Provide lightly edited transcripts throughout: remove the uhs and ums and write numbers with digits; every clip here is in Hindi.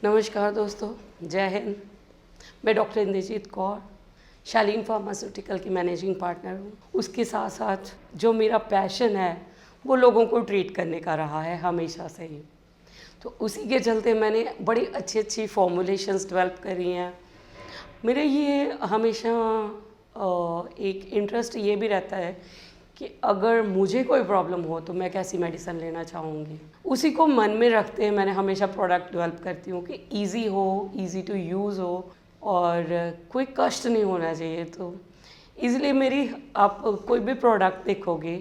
नमस्कार दोस्तों, जय हिंद। मैं डॉक्टर इंद्रजीत कौर, शालीन फार्मास्यूटिकल की मैनेजिंग पार्टनर हूँ। उसके साथ साथ जो मेरा पैशन है वो लोगों को ट्रीट करने का रहा है हमेशा से ही। तो उसी के चलते मैंने बड़ी अच्छी अच्छी फॉर्मुलेशंस डेवलप करी हैं। मेरे ये हमेशा एक इंटरेस्ट ये भी रहता है कि अगर मुझे कोई प्रॉब्लम हो तो मैं कैसी मेडिसिन लेना चाहूँगी। उसी को मन में रखते हैं मैंने हमेशा प्रोडक्ट डेवलप करती हूँ कि इजी हो, इजी टू यूज़ हो और कोई कष्ट नहीं होना चाहिए। तो इसलिए मेरी आप कोई भी प्रोडक्ट देखोगे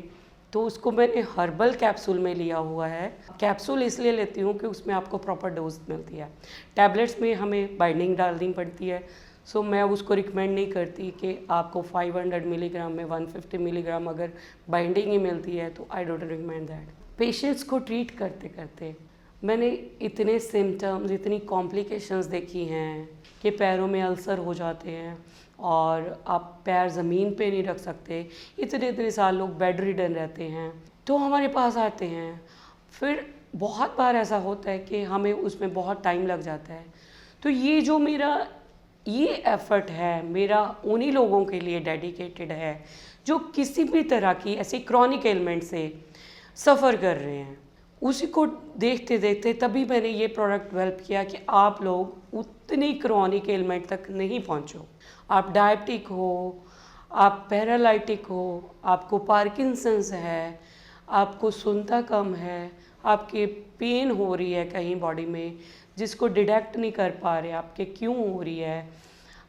तो उसको मैंने हर्बल कैप्सूल में लिया हुआ है। कैप्सूल इसलिए लेती हूँ कि उसमें आपको प्रॉपर डोज मिलती है। टैबलेट्स में हमें बाइंडिंग डालनी पड़ती है, सो मैं उसको रिकमेंड नहीं करती कि आपको 500 मिलीग्राम में 150 मिलीग्राम अगर बाइंडिंग ही मिलती है तो I don't recommend that. Patients को ट्रीट करते करते मैंने इतने सिम्टम्स, इतनी कॉम्प्लिकेशंस देखी हैं कि पैरों में अल्सर हो जाते हैं और आप पैर ज़मीन पे नहीं रख सकते। इतने इतने साल लोग बेड रिडन रहते हैं तो हमारे पास आते हैं। फिर बहुत बार ऐसा होता है कि हमें उसमें बहुत टाइम लग जाता है। तो ये जो मेरा ये एफ़र्ट है मेरा उन्हीं लोगों के लिए डेडिकेटेड है जो किसी भी तरह की ऐसी क्रॉनिक एलिमेंट से सफ़र कर रहे हैं। उसी को देखते देखते तभी मैंने ये प्रोडक्ट डेवलप किया कि आप लोग उतनी क्रॉनिक एलिमेंट तक नहीं पहुँचो। आप डायबिटिक हो, आप पैरालाइटिक हो, आपको पार्किंसंस है, आपको सुनता कम है, आपके पेन हो रही है कहीं बॉडी में जिसको डिटेक्ट नहीं कर पा रहे आपके क्यों हो रही है,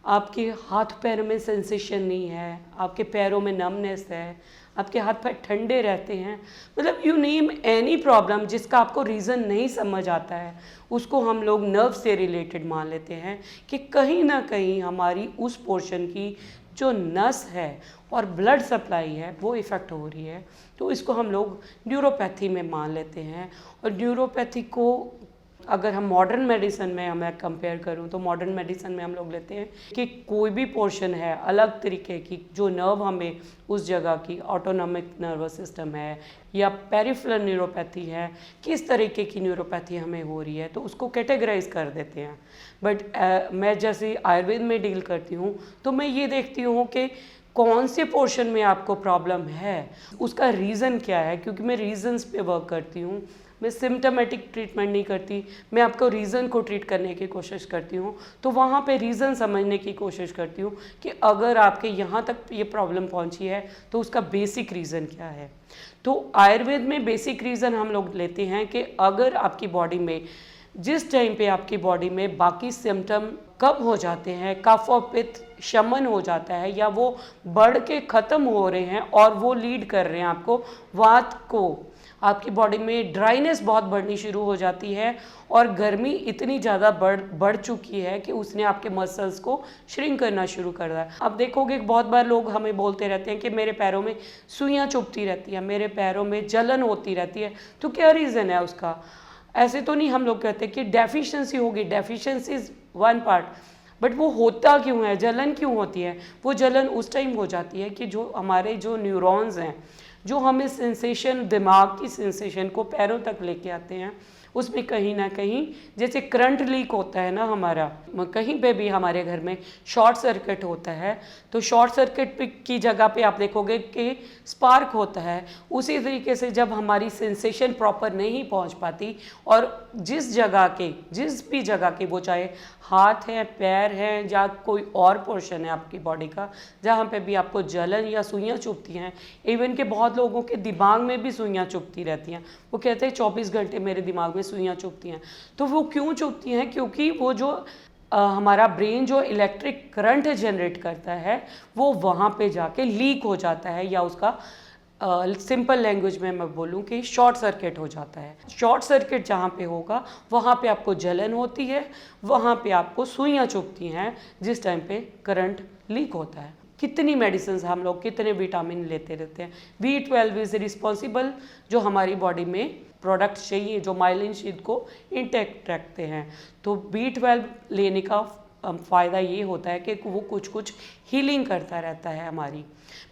आपके हाथ पैर में सेंसेशन नहीं है, आपके पैरों में नमनेस है, आपके हाथ पैर ठंडे रहते हैं, मतलब यू नेम एनी प्रॉब्लम जिसका आपको रीज़न नहीं समझ आता है उसको हम लोग नर्व से रिलेटेड मान लेते हैं कि कहीं ना कहीं हमारी उस पोर्शन की जो नस है और ब्लड सप्लाई है वो इफ़ेक्ट हो रही है। तो इसको हम लोग न्यूरोपैथी में मान लेते हैं। और न्यूरोपैथी को अगर हम मॉडर्न मेडिसिन में मैं कंपेयर करूं तो मॉडर्न मेडिसिन में हम लोग लेते हैं कि कोई भी पोर्शन है अलग तरीके की जो नर्व हमें उस जगह की ऑटोनॉमिक नर्वस सिस्टम है या पेरिफेरल न्यूरोपैथी है, किस तरीके की न्यूरोपैथी हमें हो रही है तो उसको कैटेगराइज कर देते हैं। बट मैं जैसे आयुर्वेद में डील करती हूँ तो मैं ये देखती हूँ कि कौन से पोर्शन में आपको प्रॉब्लम है, उसका रीज़न क्या है, क्योंकि मैं रीज़न्स पे वर्क करती हूँ। मैं सिम्टमेटिक ट्रीटमेंट नहीं करती, मैं आपको रीज़न को ट्रीट करने की कोशिश करती हूँ। तो वहाँ पे रीज़न समझने की कोशिश करती हूँ कि अगर आपके यहाँ तक ये प्रॉब्लम पहुँची है तो उसका बेसिक रीज़न क्या है। तो आयुर्वेद में बेसिक रीज़न हम लोग लेते हैं कि अगर आपकी बॉडी में जिस टाइम पे आपकी बॉडी में बाकी सिम्टम कब हो जाते हैं, कफ और पित्त शमन हो जाता है या वो बढ़ के ख़त्म हो रहे हैं और वो लीड कर रहे हैं आपको वात को, आपकी बॉडी में ड्राइनेस बहुत बढ़नी शुरू हो जाती है और गर्मी इतनी ज़्यादा बढ़ चुकी है कि उसने आपके मसल्स को श्रिंक करना शुरू कर दिया है। अब देखोगे बहुत बार लोग हमें बोलते रहते हैं कि मेरे पैरों में सुइयाँ चुभती रहती हैं, मेरे पैरों में जलन होती रहती है। तो क्या रीज़न है उसका? ऐसे तो नहीं हम लोग कहते कि डेफिशिएंसी होगी, deficiency is one part, but वो होता क्यों है, जलन क्यों होती है? वो जलन उस टाइम हो जाती है कि जो हमारे जो न्यूरॉन्स हैं जो हमें सेंसेशन, दिमाग की सेंसेशन को पैरों तक लेके आते हैं, उसमें कहीं ना कहीं जैसे करंट लीक होता है ना हमारा, कहीं पे भी हमारे घर में शॉर्ट सर्किट होता है तो शॉर्ट सर्किट की जगह पे आप देखोगे कि स्पार्क होता है। उसी तरीके से जब हमारी सेंसेशन प्रॉपर नहीं पहुंच पाती और जिस भी जगह के वो चाहे हाथ है, पैर हैं या कोई और पोर्शन है आपकी बॉडी का जहाँ पे भी आपको जलन या सुइयाँ चुभती हैं, इवन के बहुत लोगों के दिमाग में भी सुइयाँ चुभती रहती हैं। वो कहते हैं 24 घंटे मेरे दिमाग में सुइयाँ चुभती हैं। तो वो क्यों चुभती हैं? क्योंकि वो जो हमारा ब्रेन जो इलेक्ट्रिक करंट जनरेट करता है वो वहाँ पे जाके लीक हो जाता है या उसका सिंपल लैंग्वेज में मैं बोलूँ कि शॉर्ट सर्किट हो जाता है। शॉर्ट सर्किट जहाँ पे होगा वहाँ पे आपको जलन होती है, वहाँ पे आपको सुइयाँ चुभती हैं जिस टाइम पे करंट लीक होता है। कितनी मेडिसिन हम लोग कितने विटामिन लेते रहते हैं। B12 इज़ रिस्पॉन्सिबल जो हमारी बॉडी में प्रोडक्ट चाहिए जो माइलिन शीट को इंटैक्ट रखते हैं। तो B12 लेने का फ़ायदा ये होता है कि वो कुछ हीलिंग करता रहता है हमारी।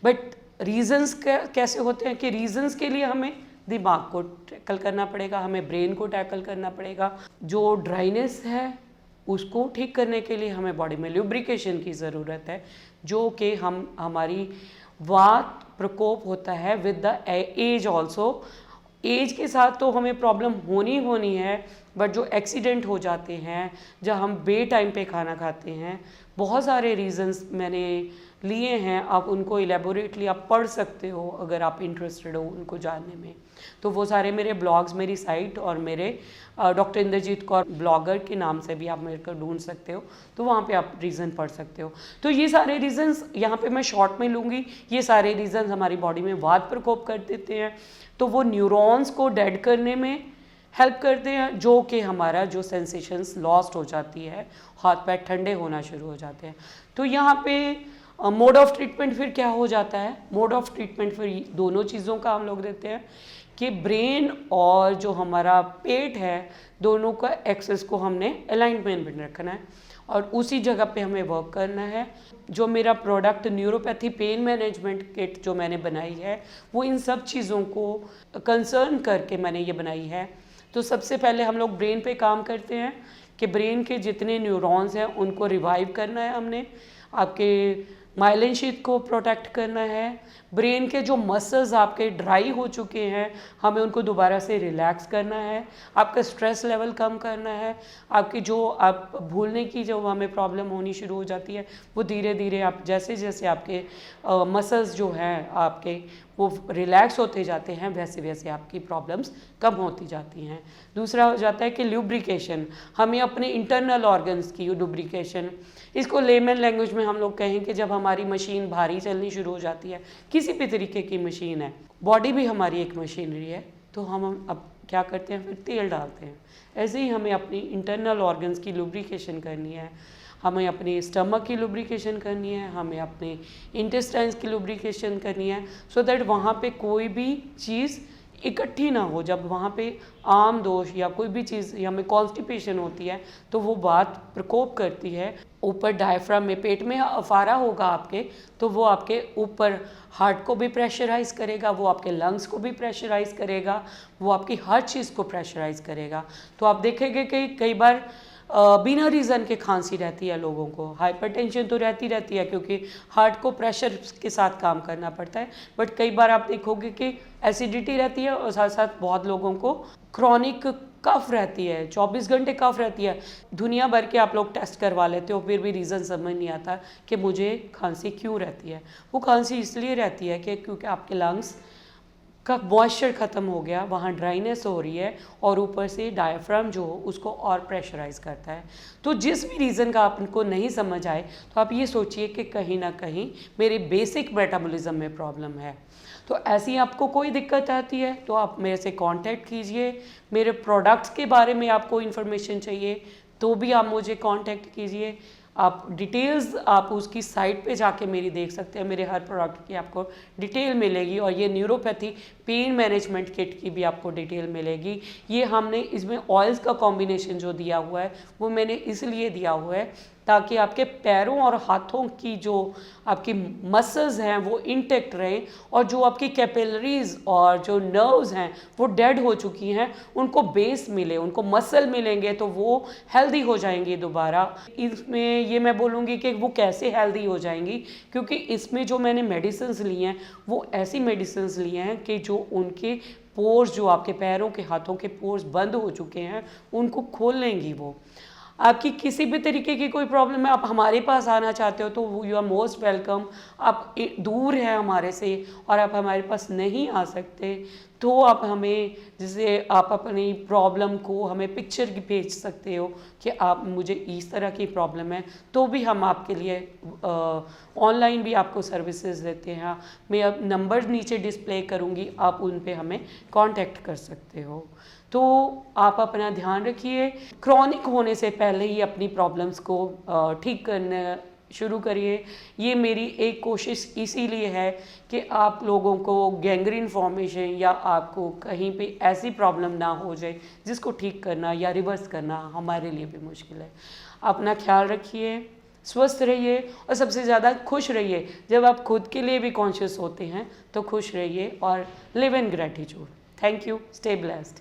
बट रीज़न्स कैसे होते हैं कि रीज़न्स के लिए हमें दिमाग को टैकल करना पड़ेगा, हमें ब्रेन को टैकल करना पड़ेगा। जो ड्राइनेस है उसको ठीक करने के लिए हमें बॉडी में ल्यूब्रिकेशन की ज़रूरत है, जो कि हमारी वात प्रकोप होता है with the age also. Age के साथ तो हमें प्रॉब्लम होनी है, बट जो एक्सीडेंट हो जाते हैं, जब हम बे टाइम पे खाना खाते हैं, बहुत सारे रीजंस मैंने लिए हैं, आप उनको इलेबोरेटली आप पढ़ सकते हो अगर आप इंटरेस्टेड हो उनको जानने में। तो वो सारे मेरे ब्लॉग्स, मेरी साइट और मेरे डॉक्टर इंद्रजीत कौर ब्लॉगर के नाम से भी आप मेरे को ढूंढ सकते हो, तो वहाँ पे आप रीज़न पढ़ सकते हो। तो ये सारे रीजंस यहाँ पे मैं शॉर्ट में लूँगी। ये सारे रीजंस हमारी बॉडी में वात प्रकोप कर देते हैं, तो वो न्यूरॉन्स को डेड करने में हेल्प करते हैं, जो कि हमारा जो सेंसेशंस लॉस्ट हो जाती है, हाथ पैर ठंडे होना शुरू हो जाते हैं। तो यहाँ पे मोड ऑफ ट्रीटमेंट फिर क्या हो जाता है? मोड ऑफ ट्रीटमेंट फिर दोनों चीज़ों का हम लोग देते हैं कि ब्रेन और जो हमारा पेट है, दोनों का एक्सेस को हमने अलाइनमेंट में रखना है और उसी जगह पे हमें वर्क करना है। जो मेरा product neuropathy pain management kit जो मैंने बनाई है, वो इन सब चीज़ों को कंसर्न करके मैंने ये बनाई है। तो सबसे पहले हम लोग ब्रेन पे काम करते हैं कि ब्रेन के जितने न्यूरॉन्स हैं उनको रिवाइव करना है हमने, आपके माइलिन शीथ को प्रोटेक्ट करना है, ब्रेन के जो मसल्स आपके ड्राई हो चुके हैं हमें उनको दोबारा से रिलैक्स करना है, आपका स्ट्रेस लेवल कम करना है, आपकी जो आप भूलने की जो हमें प्रॉब्लम होनी शुरू हो जाती है वो धीरे धीरे आप जैसे जैसे आपके मसल्स जो हैं आपके वो रिलैक्स होते जाते हैं, वैसे वैसे आपकी प्रॉब्लम्स कम होती जाती हैं। दूसरा हो जाता है कि ल्यूब्रिकेशन, हमें अपने इंटरनल ऑर्गन्स की लुब्रिकेशन, इसको लेमन लैंग्वेज में हम लोग कहें कि जब हमारी मशीन भारी चलनी शुरू हो जाती है, किसी भी तरीके की मशीन है, बॉडी भी हमारी एक मशीनरी है, तो हम अब क्या करते हैं, फिर तेल डालते हैं। ऐसे ही हमें अपनी इंटरनल ऑर्गन्स की लुब्रिकेशन करनी है, हमें अपने स्टमक की लुब्रिकेशन करनी है, हमें अपने इंटेस्टाइन्स की लुब्रिकेशन करनी है, सो दैट वहाँ पे कोई भी चीज़ इकट्ठी ना हो। जब वहाँ पे आम दोष या कोई भी चीज़ या हमें कॉन्स्टिपेशन होती है तो वो बात प्रकोप करती है ऊपर डायफ्राम में, पेट में अफारा होगा आपके, तो वो आपके ऊपर हार्ट को भी प्रेशराइज करेगा, वो आपके लंग्स को भी प्रेशराइज करेगा, वो आपकी हर चीज़ को प्रेशराइज करेगा। तो आप देखेंगे कि कई बार बिना रीज़न के खांसी रहती है लोगों को, हाइपरटेंशन तो रहती है क्योंकि हार्ट को प्रेशर के साथ काम करना पड़ता है, बट कई बार आप देखोगे कि एसिडिटी रहती है और साथ साथ बहुत लोगों को क्रॉनिक कफ रहती है, 24 घंटे कफ रहती है। दुनिया भर के आप लोग टेस्ट करवा लेते हो, फिर भी रीज़न समझ नहीं आता कि मुझे खांसी क्यों रहती है। वो खांसी इसलिए रहती है कि क्योंकि आपके लंग्स का मॉइस्चर ख़त्म हो गया, वहाँ ड्राइनेस हो रही है और ऊपर से डायफ्राम जो उसको और प्रेशराइज करता है। तो जिस भी रीज़न का आपको नहीं समझ आए तो आप ये सोचिए कि कहीं ना कहीं मेरे बेसिक मेटाबॉलिज्म में प्रॉब्लम है। तो ऐसी आपको कोई दिक्कत आती है तो आप मेरे से कांटेक्ट कीजिए। मेरे प्रोडक्ट्स के बारे में आपको इन्फॉर्मेशन चाहिए तो भी आप मुझे कांटेक्ट कीजिए। आप डिटेल्स आप उसकी साइट पे जाके मेरी देख सकते हैं, मेरे हर प्रोडक्ट की आपको डिटेल मिलेगी और ये न्यूरोपैथी पेन मैनेजमेंट किट की भी आपको डिटेल मिलेगी। ये हमने इसमें ऑयल्स का कॉम्बिनेशन जो दिया हुआ है वो मैंने इसलिए दिया हुआ है ताकि आपके पैरों और हाथों की जो आपकी मसल्स हैं वो इंटेक्ट रहें और जो आपकी कैपिलरीज और जो नर्व्स हैं वो डेड हो चुकी हैं उनको बेस मिले, उनको मसल मिलेंगे तो वो हेल्दी हो जाएंगी दोबारा। इसमें ये मैं बोलूँगी कि वो कैसे हेल्दी हो जाएंगी, क्योंकि इसमें जो मैंने मेडिसिन्स ली हैं वो ऐसी मेडिसिन्स ली हैं कि जो उनके पोर्स, जो आपके पैरों के हाथों के पोर्स बंद हो चुके हैं उनको खोल लेंगी। वो आपकी किसी भी तरीके की कोई प्रॉब्लम है, आप हमारे पास आना चाहते हो तो यू आर मोस्ट वेलकम। आप दूर हैं हमारे से और आप हमारे पास नहीं आ सकते तो आप हमें, जैसे आप अपनी प्रॉब्लम को हमें पिक्चर की भेज सकते हो कि आप मुझे इस तरह की प्रॉब्लम है, तो भी हम आपके लिए ऑनलाइन भी आपको सर्विसेज देते हैं। मैं अब नंबर नीचे डिस्प्ले करूँगी, आप उन पे हमें कांटेक्ट कर सकते हो। तो आप अपना ध्यान रखिए, क्रॉनिक होने से पहले ही अपनी प्रॉब्लम्स को ठीक करना शुरू करिए। ये मेरी एक कोशिश इसीलिए है कि आप लोगों को गैंग्रीन फॉर्मेशन या आपको कहीं पे ऐसी प्रॉब्लम ना हो जाए जिसको ठीक करना या रिवर्स करना हमारे लिए भी मुश्किल है। अपना ख्याल रखिए, स्वस्थ रहिए और सबसे ज़्यादा खुश रहिए। जब आप खुद के लिए भी कॉन्शियस होते हैं तो खुश रहिए और live in gratitude. Thank you, stay blessed.